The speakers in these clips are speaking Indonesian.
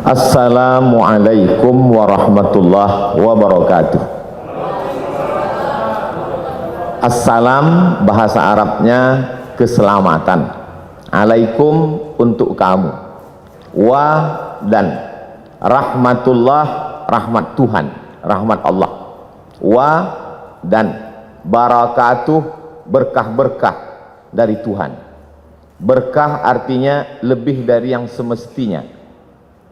Assalamualaikum warahmatullahi wabarakatuh. Assalam bahasa Arabnya keselamatan. Alaikum untuk kamu. Wa dan rahmatullah, rahmat Tuhan, rahmat Allah. Wa dan barakatuh, berkah-berkah dari Tuhan. Berkah artinya lebih dari yang semestinya.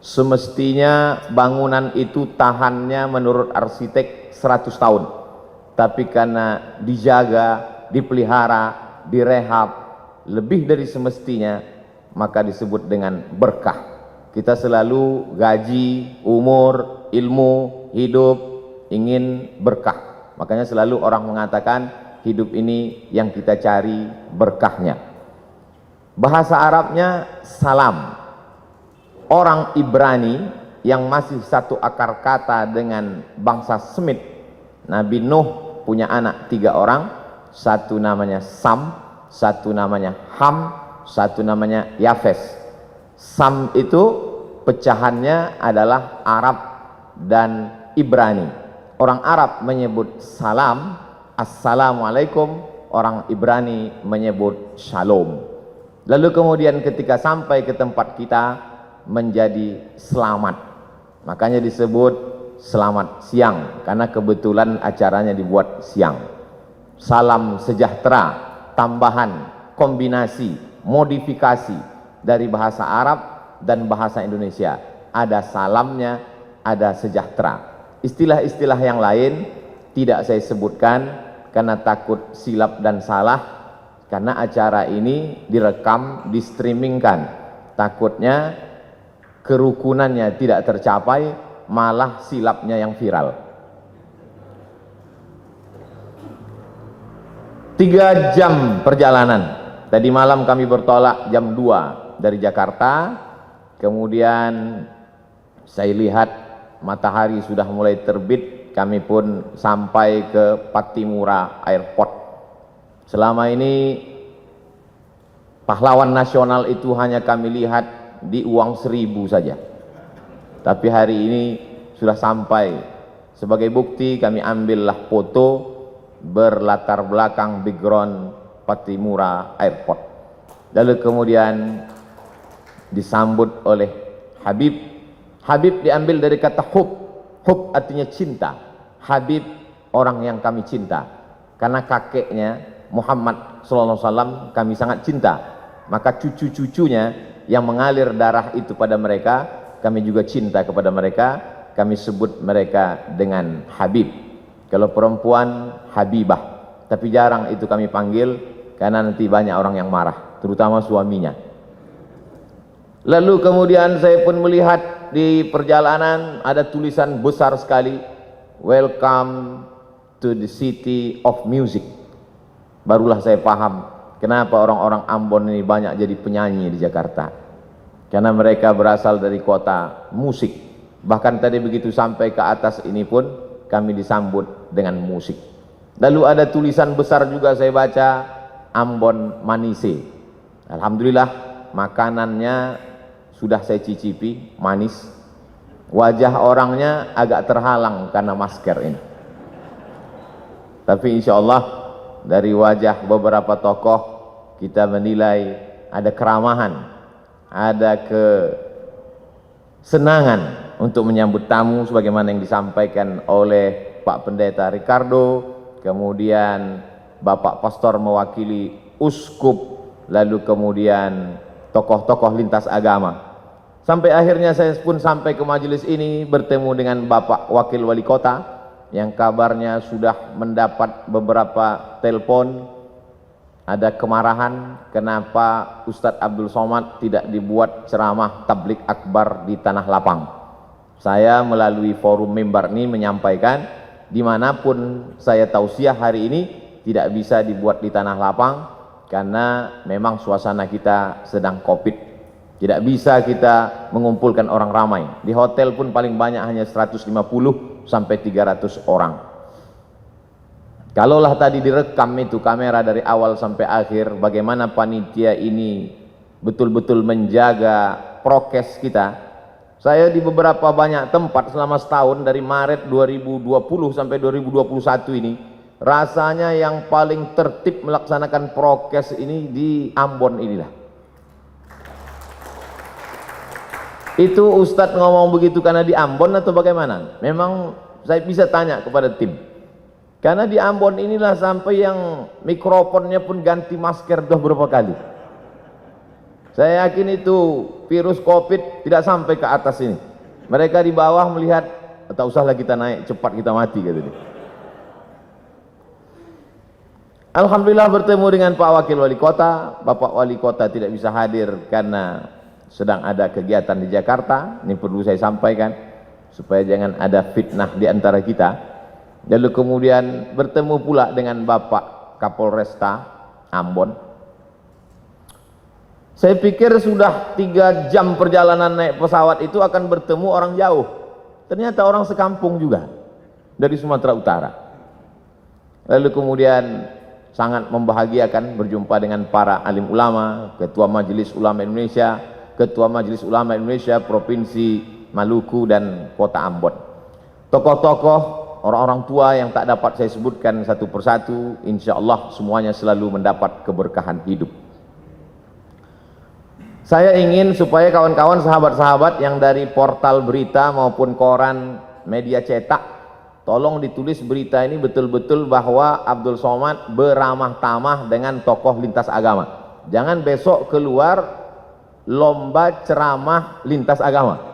Semestinya bangunan itu tahannya menurut arsitek 100 tahun, tapi karena dijaga, dipelihara, direhab lebih dari semestinya, maka disebut dengan berkah. Kita selalu gaji, umur, ilmu, hidup ingin berkah. Makanya selalu orang mengatakan hidup ini yang kita cari berkahnya. Bahasa Arabnya salam. Orang Ibrani yang masih satu akar kata dengan bangsa Semit, Nabi Nuh punya anak 3 orang, satu namanya Sam, satu namanya Ham, satu namanya Yafes. Sam itu pecahannya adalah Arab dan Ibrani. Orang Arab menyebut salam, assalamualaikum, orang Ibrani menyebut shalom. Lalu kemudian ketika sampai ke tempat kita menjadi selamat, makanya disebut selamat siang karena kebetulan acaranya dibuat siang. Salam sejahtera, tambahan, kombinasi, modifikasi dari bahasa Arab dan bahasa Indonesia. Ada salamnya, ada sejahtera. Istilah-istilah yang lain tidak saya sebutkan karena takut silap dan salah, karena acara ini direkam, di-streamingkan. Takutnya kerukunannya tidak tercapai, malah silapnya yang viral. 3 jam perjalanan. Tadi malam kami bertolak jam 2 dari Jakarta. Kemudian saya lihat matahari sudah mulai terbit. Kami pun sampai ke Pattimura Airport. Selama ini pahlawan nasional itu hanya kami lihat di uang 1000 saja, tapi hari ini sudah sampai. Sebagai bukti kami ambillah foto berlatar belakang background Pattimura Airport. Lalu kemudian disambut oleh Habib. Habib diambil dari kata hub. Hub artinya cinta. Habib orang yang kami cinta, karena kakeknya Muhammad SAW kami sangat cinta, maka cucu-cucunya yang mengalir darah itu pada mereka, kami juga cinta kepada mereka. Kami sebut mereka dengan Habib. Kalau perempuan Habibah, tapi jarang itu kami panggil karena nanti banyak orang yang marah, terutama suaminya. Lalu kemudian saya pun melihat di perjalanan ada tulisan besar sekali, welcome to the city of music. Barulah saya paham kenapa orang-orang Ambon ini banyak jadi penyanyi di Jakarta, karena mereka berasal dari kota musik. Bahkan tadi begitu sampai ke atas ini pun kami disambut dengan musik. Lalu ada tulisan besar juga saya baca, Ambon Manise. Alhamdulillah makanannya sudah saya cicipi, manis. Wajah orangnya agak terhalang karena masker ini, tapi insya Allah dari wajah beberapa tokoh kita menilai ada keramahan, ada kesenangan untuk menyambut tamu sebagaimana yang disampaikan oleh Pak Pendeta Ricardo, kemudian Bapak Pastor mewakili uskup, lalu kemudian tokoh-tokoh lintas agama. Sampai akhirnya saya pun sampai ke majelis ini bertemu dengan Bapak Wakil Wali Kota yang kabarnya sudah mendapat beberapa telepon. Ada kemarahan kenapa Ustadz Abdul Somad tidak dibuat ceramah tablik akbar di Tanah Lapang. Saya melalui forum mimbar ini menyampaikan, dimanapun saya tausiah hari ini tidak bisa dibuat di Tanah Lapang karena memang suasana kita sedang COVID. Tidak bisa kita mengumpulkan orang ramai. Di hotel pun paling banyak hanya 150 sampai 300 orang. Kalaulah tadi direkam itu kamera dari awal sampai akhir, bagaimana panitia ini betul-betul menjaga prokes kita, Saya di beberapa banyak tempat selama setahun dari Maret 2020 sampai 2021 ini, rasanya yang paling tertib melaksanakan prokes ini di Ambon inilah. Itu Ustadz ngomong begitu karena di Ambon atau bagaimana? Memang saya bisa tanya kepada tim. Karena di Ambon inilah sampai yang mikrofonnya pun ganti masker dah berapa kali. Saya yakin itu virus COVID tidak sampai ke atas ini. Mereka di bawah melihat, tak usahlah kita naik, cepat kita mati katanya. Alhamdulillah bertemu dengan Pak Wakil Wali Kota. Bapak Wali Kota tidak bisa hadir karena sedang ada kegiatan di Jakarta. Ini perlu saya sampaikan supaya jangan ada fitnah di antara kita. Lalu kemudian bertemu pula dengan Bapak Kapolresta Ambon. Saya pikir sudah 3 jam perjalanan naik pesawat itu akan bertemu orang jauh. Ternyata orang sekampung juga dari Sumatera Utara. Lalu kemudian sangat membahagiakan berjumpa dengan para alim ulama, Ketua Majelis Ulama Indonesia, Ketua Majelis Ulama Indonesia Provinsi Maluku dan Kota Ambon. Tokoh-tokoh, orang-orang tua yang tak dapat saya sebutkan satu persatu, insya Allah semuanya selalu mendapat keberkahan hidup. Saya ingin supaya kawan-kawan sahabat-sahabat yang dari portal berita maupun koran media cetak, tolong ditulis berita ini betul-betul bahwa Abdul Somad beramah tamah dengan tokoh lintas agama. Jangan besok keluar lomba ceramah lintas agama.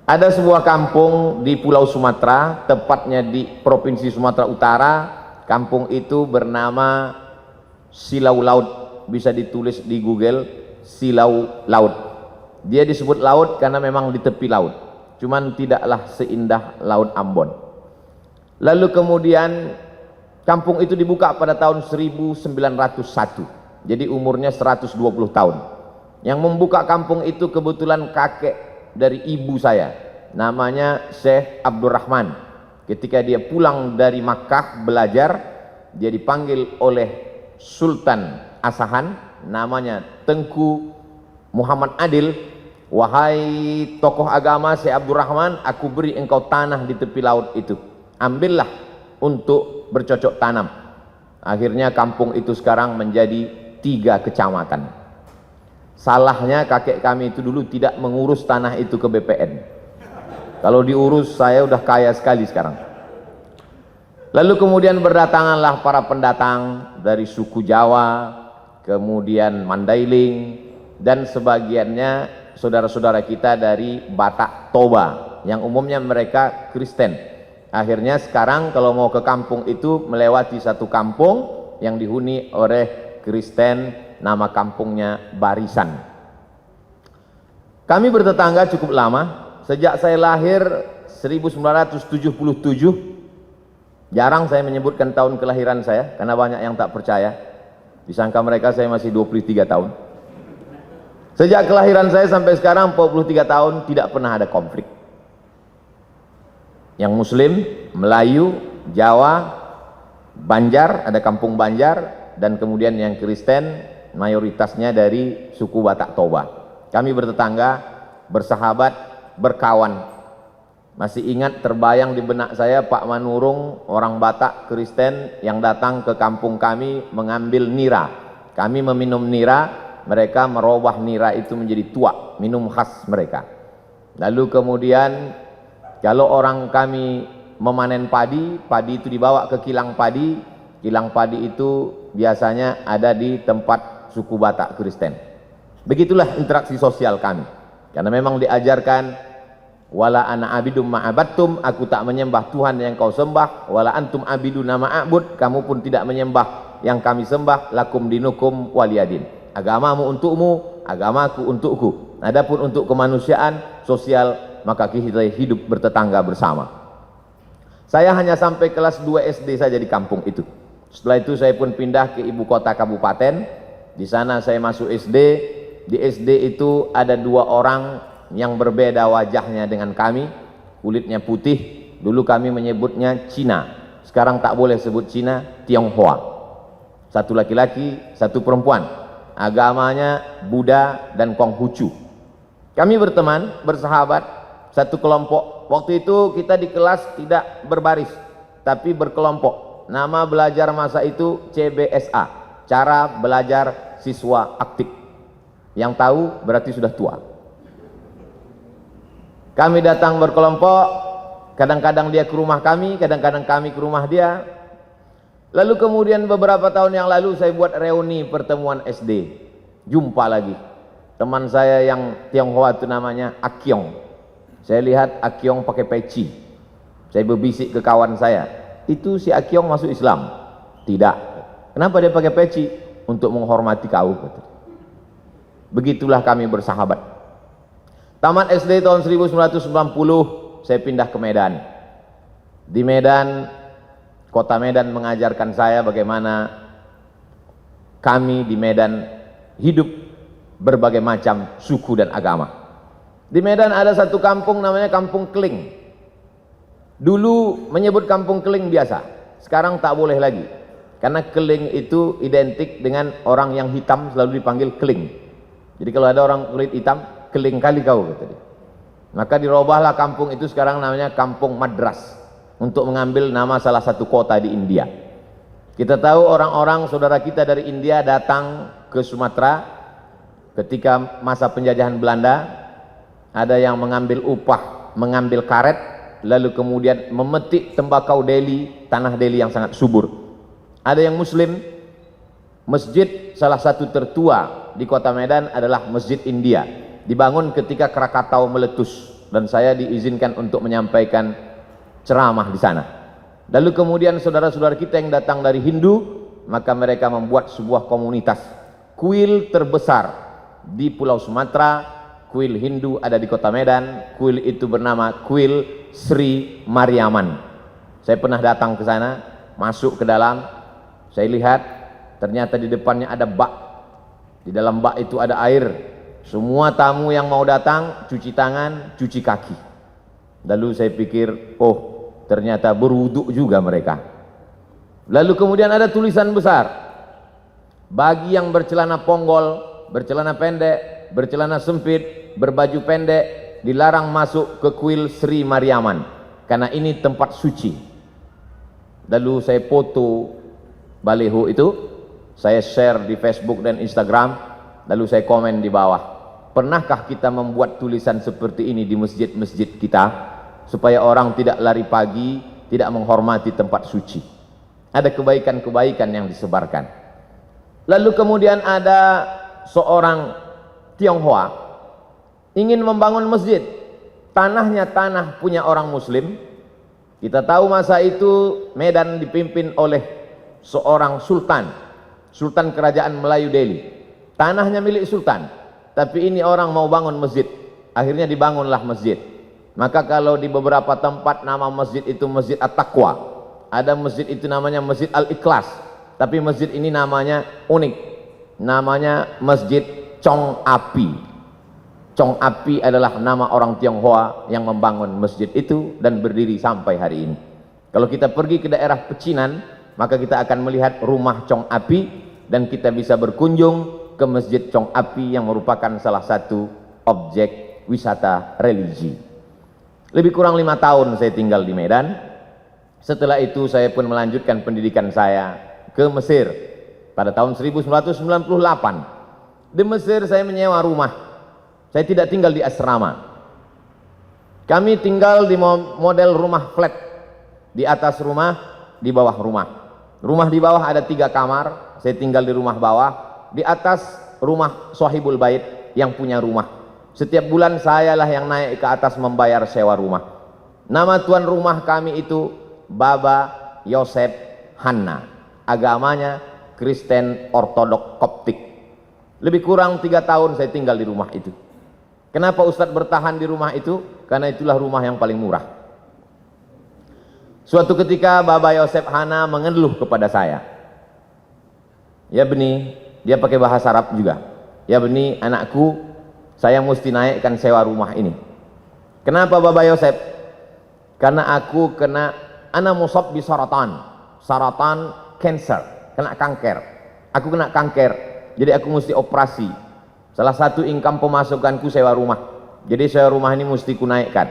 Ada sebuah kampung di Pulau Sumatera, tepatnya di Provinsi Sumatera Utara. Kampung itu bernama Silau Laut, bisa ditulis di Google, Silau Laut. Dia disebut laut karena memang di tepi laut, cuman tidaklah seindah Laut Ambon. Lalu kemudian kampung itu dibuka pada tahun 1901, jadi umurnya 120 tahun. Yang membuka kampung itu kebetulan kakek dari ibu saya, namanya Syekh Abdurrahman. Ketika dia pulang dari Makkah belajar, dia dipanggil oleh Sultan Asahan, namanya Tengku Muhammad Adil. Wahai tokoh agama Syekh Abdurrahman, aku beri engkau tanah di tepi laut itu, ambillah untuk bercocok tanam. Akhirnya kampung itu sekarang menjadi 3 kecamatan. Salahnya kakek kami itu dulu tidak mengurus tanah itu ke BPN. Kalau diurus saya udah kaya sekali sekarang. Lalu kemudian berdatanganlah para pendatang dari suku Jawa, kemudian Mandailing, dan sebagiannya saudara-saudara kita dari Batak Toba, yang umumnya mereka Kristen. Akhirnya sekarang kalau mau ke kampung itu melewati satu kampung yang dihuni oleh Kristen, nama kampungnya Barisan. Kami bertetangga cukup lama, sejak saya lahir 1977. Jarang saya menyebutkan tahun kelahiran saya karena banyak yang tak percaya. Disangka mereka saya masih 23 tahun. Sejak kelahiran saya sampai sekarang 43 tahun tidak pernah ada konflik. Yang Muslim, Melayu, Jawa, Banjar, ada kampung Banjar, dan kemudian yang Kristen mayoritasnya dari suku Batak Toba. Kami bertetangga, bersahabat, berkawan. Masih ingat terbayang di benak saya Pak Manurung, orang Batak Kristen yang datang ke kampung kami mengambil nira. Kami meminum nira, mereka merubah nira itu menjadi tuak, minum khas mereka. Lalu kemudian kalau orang kami memanen padi, padi itu dibawa ke kilang padi. Kilang padi itu biasanya ada di tempat suku Batak Kristen. Begitulah interaksi sosial kami. Karena memang diajarkan, wala ana abidum ma'abattum, aku tak menyembah Tuhan yang kau sembah, wala antum abiduna ma'abud, kamu pun tidak menyembah yang kami sembah, lakum dinukum waliyadin. Agamamu untukmu, agamaku untukku. Adapun untuk kemanusiaan sosial, maka kita hidup bertetangga bersama. Saya hanya sampai kelas 2 SD saja di kampung itu. Setelah itu saya pun pindah ke ibu kota kabupaten. Di sana saya masuk SD. Di SD itu ada 2 orang yang berbeda wajahnya dengan kami, kulitnya putih. Dulu kami menyebutnya Cina, sekarang tak boleh sebut Cina, Tionghoa. Satu laki-laki, satu perempuan. agamanya Buddha dan Konghucu. Kami berteman, bersahabat, satu kelompok. Waktu itu kita di kelas tidak berbaris, tapi berkelompok. Nama belajar masa itu CBSA, cara belajar siswa aktif. Yang tahu berarti sudah tua. Kami datang berkelompok, kadang-kadang dia ke rumah kami, kadang-kadang kami ke rumah dia. Lalu kemudian beberapa tahun yang lalu saya buat reuni pertemuan SD. Jumpa lagi. Teman saya yang Tionghoa itu namanya Akyong. Saya lihat Akyong pakai peci. Saya berbisik ke kawan saya, itu si Akyong masuk Islam? Tidak. Kenapa dia pakai peci? Untuk menghormati kau. Begitulah kami bersahabat. Tamat SD tahun 1990, saya pindah ke Medan. Di Medan, kota Medan mengajarkan saya bagaimana kami di Medan hidup berbagai macam suku dan agama. Di Medan ada satu kampung namanya Kampung Keling. Dulu menyebut Kampung Keling biasa, sekarang tak boleh lagi. Karena Keling itu identik dengan orang yang hitam, selalu dipanggil Keling. Jadi kalau ada orang kulit hitam, keling kali kau, kata dia. Maka dirubahlah kampung itu sekarang namanya Kampung Madras, untuk mengambil nama salah satu kota di India. Kita tahu orang-orang saudara kita dari India datang ke Sumatera ketika masa penjajahan Belanda. Ada yang mengambil upah, mengambil karet, lalu kemudian memetik tembakau Delhi, tanah Delhi yang sangat subur. Ada yang Muslim. Masjid salah satu tertua di kota Medan adalah Masjid India, dibangun ketika Krakatau meletus, dan saya diizinkan untuk menyampaikan ceramah di sana. Lalu kemudian saudara-saudara kita yang datang dari Hindu, maka mereka membuat sebuah komunitas. Kuil terbesar di Pulau Sumatera, kuil Hindu ada di kota Medan. Kuil itu bernama Kuil Sri Mariaman. Saya pernah datang ke sana, masuk ke dalam, saya lihat ternyata di depannya ada bak. Di dalam bak itu ada air. Semua tamu yang mau datang cuci tangan, cuci kaki. Lalu saya pikir, oh ternyata berwuduk juga mereka. Lalu kemudian ada tulisan besar, bagi yang bercelana ponggol, bercelana pendek, bercelana sempit, berbaju pendek, dilarang masuk ke kuil Sri Mariaman, karena ini tempat suci. Lalu saya foto baliho itu, saya share di Facebook dan Instagram, lalu saya komen di bawah, pernahkah kita membuat tulisan seperti ini di masjid-masjid kita, supaya orang tidak lari pagi, tidak menghormati tempat suci. Ada kebaikan-kebaikan yang disebarkan. Lalu kemudian ada seorang Tionghoa ingin membangun masjid. Tanahnya tanah punya orang Muslim. Kita tahu masa itu Medan dipimpin oleh seorang sultan, Sultan Kerajaan Melayu Delhi. Tanahnya milik sultan, tapi ini orang mau bangun masjid. Akhirnya dibangunlah masjid. Maka kalau di beberapa tempat nama masjid itu Masjid At-Taqwa, ada masjid itu namanya Masjid Al-Ikhlas, tapi masjid ini namanya unik, namanya Masjid Chong Api. Chong Api adalah nama orang Tionghoa yang membangun masjid itu dan berdiri sampai hari ini. Kalau kita pergi ke daerah Pecinan, maka kita akan melihat rumah Chong Api, dan kita bisa berkunjung ke Masjid Chong Api yang merupakan salah satu objek wisata religi. Lebih kurang 5 tahun saya tinggal di Medan. Setelah itu saya pun melanjutkan pendidikan saya ke Mesir pada tahun 1998. Di Mesir saya menyewa rumah. Saya tidak tinggal di asrama. Kami tinggal di model rumah flat. Di atas rumah, di bawah rumah. Rumah di bawah ada 3 kamar, saya tinggal di rumah bawah. Di atas rumah sahibul bait yang punya rumah. Setiap bulan sayalah yang naik ke atas membayar sewa rumah. Nama tuan rumah kami itu Baba Yosef Hanna. Agamanya Kristen Ortodok Koptik. Lebih kurang 3 tahun saya tinggal di rumah itu. Kenapa Ustadz bertahan di rumah itu? Karena itulah rumah yang paling murah. Suatu ketika Baba Yosef Hanna mengeluh kepada saya. Ya Beni, dia pakai bahasa Arab juga. Ya Beni, anakku, saya mesti naikkan sewa rumah ini. Kenapa Baba Yosef? Karena aku kena, ana musab bi saratan. Saratan, cancer, kena kanker. Aku kena kanker. Jadi aku mesti operasi. Salah satu income pemasukanku sewa rumah. Jadi sewa rumah ini mesti kunaikkan.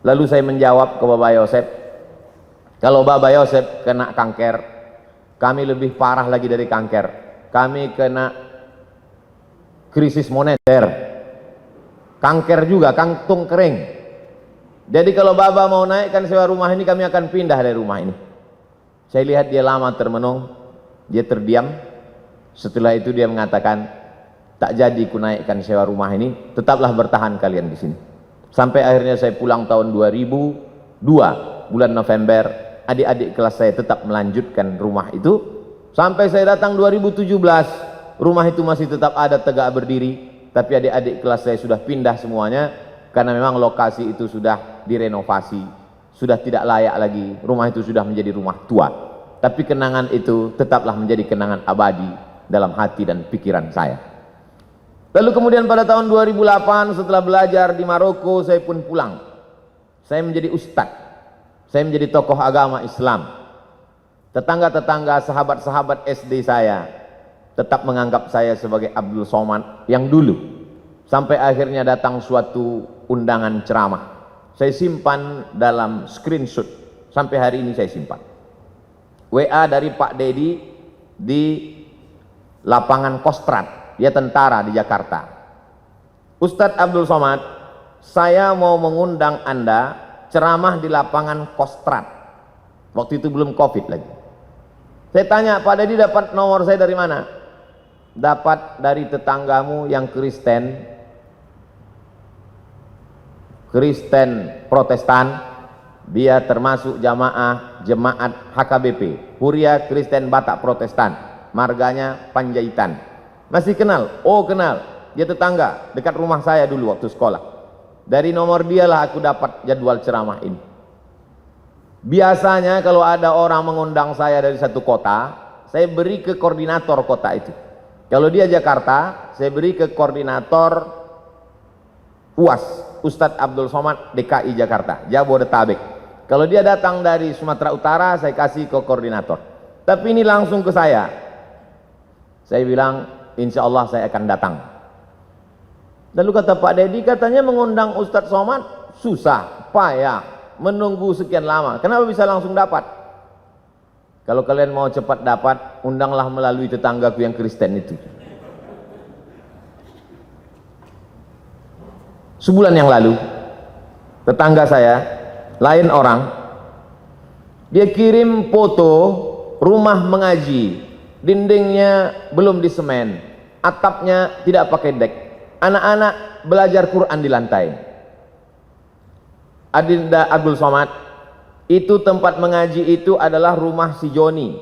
Lalu saya menjawab ke Bapak Yosep, kalau Bapak Yosep kena kanker, kami lebih parah lagi dari kanker. Kami kena krisis moneter, kanker juga, kantung kering. Jadi kalau Bapak mau naikkan sewa rumah ini, kami akan pindah dari rumah ini. Saya lihat dia lama termenung, dia terdiam. Setelah itu dia mengatakan, tak jadi ku naikkan sewa rumah ini, tetaplah bertahan kalian di sini. Sampai akhirnya saya pulang tahun 2002, bulan November, adik-adik kelas saya tetap melanjutkan rumah itu. Sampai saya datang 2017, rumah itu masih tetap ada tegak berdiri, tapi adik-adik kelas saya sudah pindah semuanya, karena memang lokasi itu sudah direnovasi, sudah tidak layak lagi, rumah itu sudah menjadi rumah tua. Tapi kenangan itu tetaplah menjadi kenangan abadi dalam hati dan pikiran saya. Lalu kemudian pada tahun 2008 setelah belajar di Maroko, saya pun pulang. Saya menjadi ustadz, saya menjadi tokoh agama Islam. Tetangga-tetangga, sahabat-sahabat SD saya tetap menganggap saya sebagai Abdul Somad yang dulu. Sampai akhirnya datang suatu undangan ceramah. Saya simpan dalam screenshot, sampai hari ini saya simpan. WA dari Pak Dedi di lapangan Kostrad, dia tentara di Jakarta. Ustadz Abdul Somad, saya mau mengundang Anda ceramah di lapangan Kostrad. Waktu itu belum COVID lagi. Saya tanya, Pak Dedi dapat nomor saya dari mana? Dapat dari tetanggamu yang Kristen Protestan. Dia termasuk jemaat HKBP, Huria Kristen Batak Protestan, marganya Panjaitan. Masih kenal? Oh kenal, dia tetangga dekat rumah saya dulu waktu sekolah. Dari nomor dialah aku dapat jadwal ceramah ini. Biasanya kalau ada orang mengundang saya dari satu kota, saya beri ke koordinator kota itu. Kalau dia Jakarta, saya beri ke koordinator UAS, Ustadz Abdul Somad DKI Jakarta, Jabodetabek. Kalau dia datang dari Sumatera Utara, saya kasih ke koordinator. Tapi ini langsung ke saya. Saya bilang, insya Allah saya akan datang. Lalu kata Pak Dedi, katanya mengundang Ustadz Somad susah, payah, menunggu sekian lama. Kenapa bisa langsung dapat? Kalau kalian mau cepat dapat, undanglah melalui tetanggaku yang Kristen itu. Sebulan yang lalu, tetangga saya, lain orang, dia kirim foto rumah mengaji, dindingnya belum disemen, atapnya tidak pakai dek, anak-anak belajar Quran di lantai. Adinda Abdul Somad, itu tempat mengaji itu adalah rumah si Joni,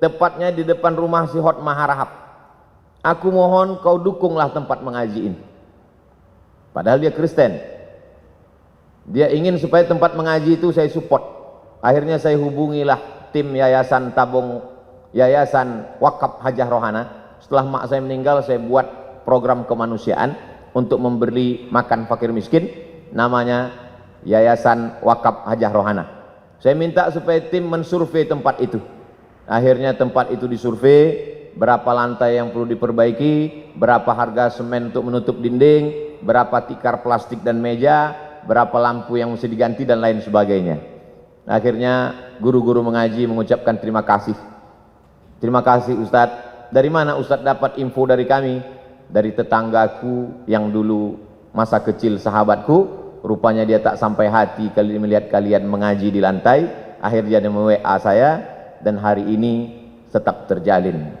tepatnya di depan rumah si Hot Maharahap. Aku mohon kau dukunglah tempat mengaji ini. Padahal dia Kristen. Dia ingin supaya tempat mengaji itu saya support. Akhirnya saya hubungilah tim Yayasan Tabung, Yayasan Wakaf Hajah Rohana. Setelah mak saya meninggal, saya buat program kemanusiaan untuk memberi makan fakir miskin, namanya Yayasan Wakaf Hajah Rohana. Saya minta supaya tim mensurvei tempat itu. Akhirnya tempat itu disurvei, berapa lantai yang perlu diperbaiki, berapa harga semen untuk menutup dinding, berapa tikar plastik dan meja, berapa lampu yang mesti diganti dan lain sebagainya. Akhirnya guru-guru mengaji mengucapkan terima kasih. Terima kasih Ustadz. Dari mana Ustadz dapat info dari kami? Dari tetanggaku yang dulu masa kecil sahabatku. Rupanya dia tak sampai hati kali melihat kalian mengaji di lantai. Akhirnya dia WA saya dan hari ini tetap terjalin.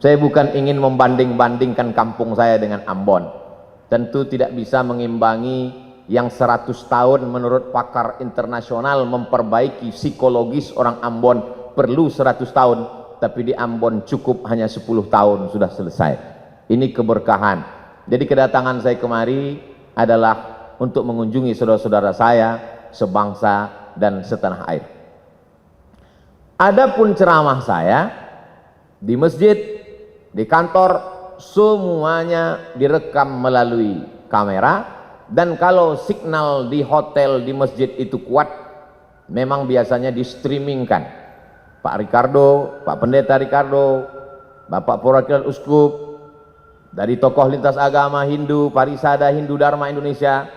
Saya bukan ingin membanding-bandingkan kampung saya dengan Ambon. Tentu tidak bisa mengimbangi yang 100 tahun menurut pakar internasional memperbaiki psikologis orang Ambon perlu 100 tahun, tapi di Ambon cukup hanya 10 tahun sudah selesai. Ini keberkahan. Jadi kedatangan saya kemari adalah untuk mengunjungi saudara-saudara saya sebangsa dan setanah air. Adapun ceramah saya di masjid, di kantor, semuanya direkam melalui kamera. Dan kalau signal di hotel, di masjid itu kuat, memang biasanya di streamingkan. Pak Ricardo, Pak Pendeta Ricardo Bapak Perwakilan Uskup, dari tokoh lintas agama Hindu, Parisada, Hindu Dharma Indonesia,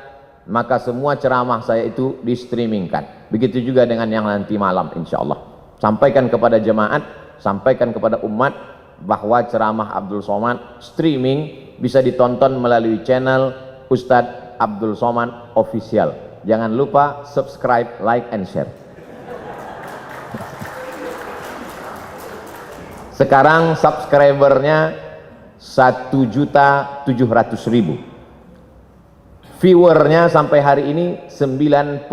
maka semua ceramah saya itu di streamingkan. Begitu juga dengan yang nanti malam insya Allah. Sampaikan kepada jemaat, sampaikan kepada umat bahwa ceramah Abdul Somad streaming bisa ditonton melalui channel Ustadz Abdul Somad Official. Jangan lupa subscribe, like, and share. Sekarang subscribernya 1.700.000. Viewernya sampai hari ini 91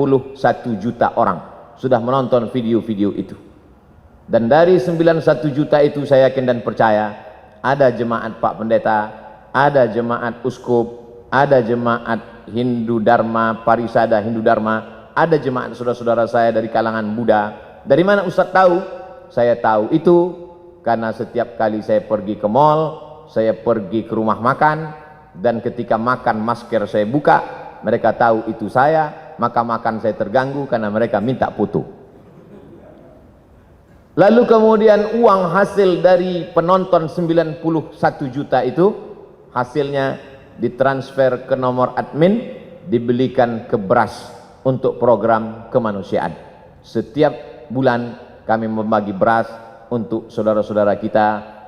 juta orang sudah menonton video-video itu. Dan dari 91 juta itu saya yakin dan percaya ada jemaat Pak Pendeta, ada jemaat Uskup, ada jemaat Hindu Dharma, Parisada Hindu Dharma, ada jemaat saudara-saudara saya dari kalangan Buddha. Dari mana Ustadz tahu? Saya tahu itu karena setiap kali saya pergi ke mall, saya pergi ke rumah makan, dan ketika makan masker saya buka, mereka tahu itu saya, maka makan saya terganggu karena mereka minta foto. Lalu kemudian uang hasil dari penonton 91 juta itu, hasilnya ditransfer ke nomor admin, dibelikan ke beras untuk program kemanusiaan. Setiap bulan kami membagi beras untuk saudara-saudara kita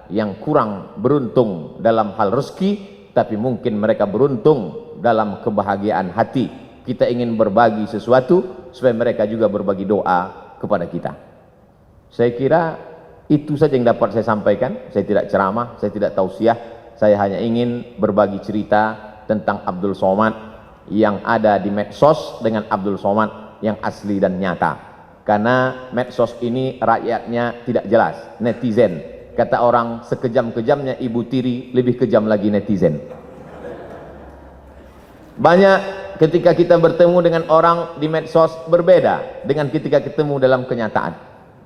yang kurang beruntung dalam hal rezeki, tapi mungkin mereka beruntung dalam kebahagiaan hati. Kita ingin berbagi sesuatu supaya mereka juga berbagi doa kepada kita. Saya kira itu saja yang dapat saya sampaikan. Saya tidak ceramah, saya tidak tausiah, saya hanya ingin berbagi cerita tentang Abdul Somad yang ada di medsos dengan Abdul Somad yang asli dan nyata. Karena medsos ini rakyatnya tidak jelas, netizen. Kata orang, sekejam-kejamnya Ibu Tiri, lebih kejam lagi netizen. Banyak ketika kita bertemu dengan orang di medsos berbeda dengan ketika ketemu dalam kenyataan.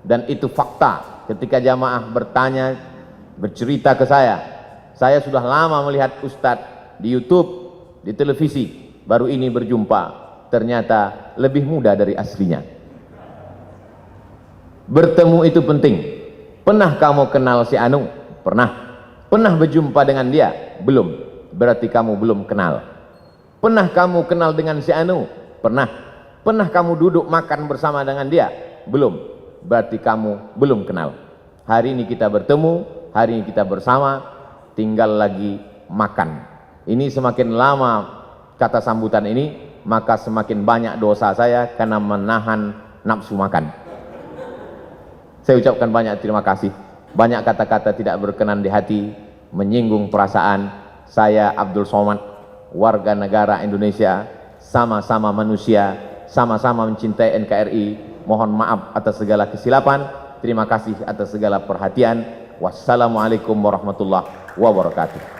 Dan itu fakta. Ketika jamaah bertanya, bercerita ke saya sudah lama melihat Ustadz di YouTube, di televisi, baru ini berjumpa, ternyata lebih muda dari aslinya. Bertemu itu penting. Pernah kamu kenal si Anu? Pernah. Pernah berjumpa dengan dia? Belum. Berarti kamu belum kenal. Pernah kamu kenal dengan si Anu? Pernah. Pernah kamu duduk makan bersama dengan dia? Belum. Berarti kamu belum kenal. Hari ini kita bertemu, hari ini kita bersama, tinggal lagi makan. Ini semakin lama kata sambutan ini, maka semakin banyak dosa saya karena menahan nafsu makan. Saya ucapkan banyak terima kasih. Banyak kata-kata tidak berkenan di hati, menyinggung perasaan. Saya Abdul Somad, warga negara Indonesia, sama-sama manusia, sama-sama mencintai NKRI. Mohon maaf atas segala kesilapan. Terima kasih atas segala perhatian. Wassalamualaikum warahmatullahi wabarakatuh.